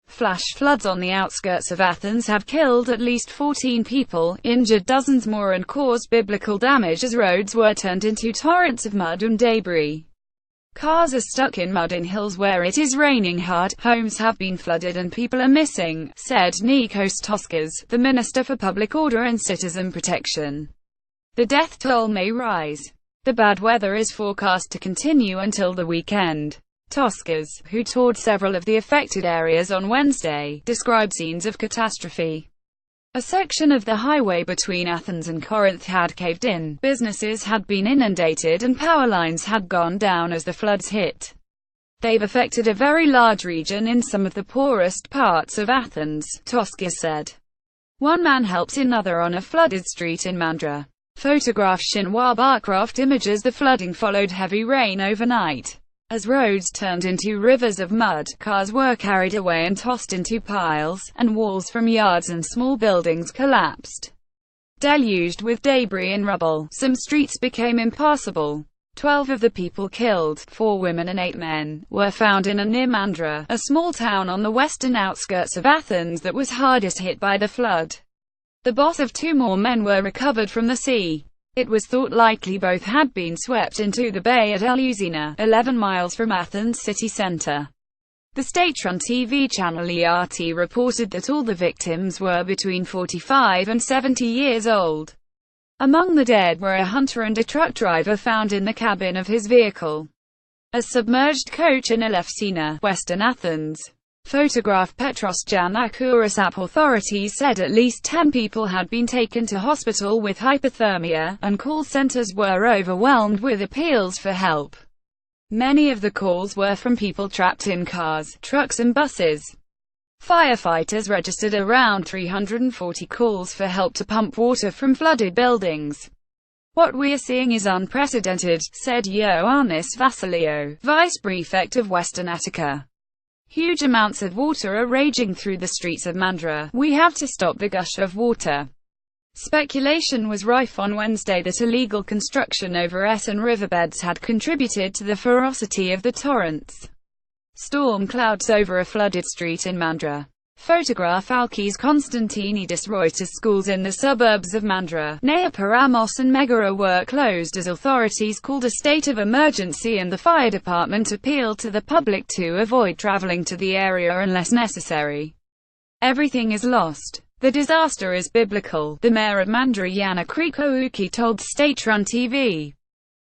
Flash floods on the outskirts of Athens have killed at least 14 people, injured dozens more and caused biblical damage as roads were turned into torrents of mud and debris. Cars are stuck in mud in hills where it is raining hard, homes have been flooded and people are missing, said Nikos Toskas, the Minister for Public Order and Citizen Protection. The death toll may rise. The bad weather is forecast to continue until the weekend. Toskas, who toured several of the affected areas on Wednesday, described scenes of catastrophe. A section of the highway between Athens and Corinth had caved in, businesses had been inundated and power lines had gone down as the floods hit. They've affected a very large region in some of the poorest parts of Athens, Toskas said. One man helps another on a flooded street in Mandra. Photograph Shinwa Barcraft images. The flooding followed heavy rain overnight. As roads turned into rivers of mud, cars were carried away and tossed into piles, and walls from yards and small buildings collapsed. Deluged with debris and rubble, some streets became impassable. 12 of the people killed, 4 women and 8 men, were found in and near Mandra, a small town on the western outskirts of Athens that was hardest hit by the flood. The bodies of 2 more men were recovered from the sea. It was thought likely both had been swept into the bay at Eleusina, 11 miles from Athens city centre. The state-run TV channel ERT reported that all the victims were between 45 and 70 years old. Among the dead were a hunter and a truck driver found in the cabin of his vehicle. A submerged coach in Eleusina, western Athens. Photograph Petros Giannakouros. Authorities said at least 10 people had been taken to hospital with hypothermia, and call centers were overwhelmed with appeals for help. Many of the calls were from people trapped in cars, trucks and buses. Firefighters registered around 340 calls for help to pump water from flooded buildings. "What we are seeing is unprecedented," said Ioannis Vassilio, vice prefect of Western Attica. "Huge amounts of water are raging through the streets of Mandra. We have to stop the gush of water." Speculation was rife on Wednesday that illegal construction over Essen riverbeds had contributed to the ferocity of the torrents. Storm clouds over a flooded street in Mandra. Photograph Alkis Konstantinidis. Reuters. Schools in the suburbs of Mandra, Nea Paramos and Megara were closed as authorities called a state of emergency, and the fire department appealed to the public to avoid traveling to the area unless necessary. "Everything is lost. The disaster is biblical," the mayor of Mandra Yana Krikouki told state-run TV.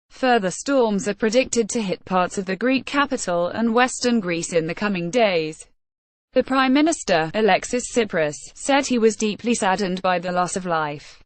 Further storms are predicted to hit parts of the Greek capital and western Greece in the coming days. The Prime Minister, Alexis Tsipras, said he was deeply saddened by the loss of life.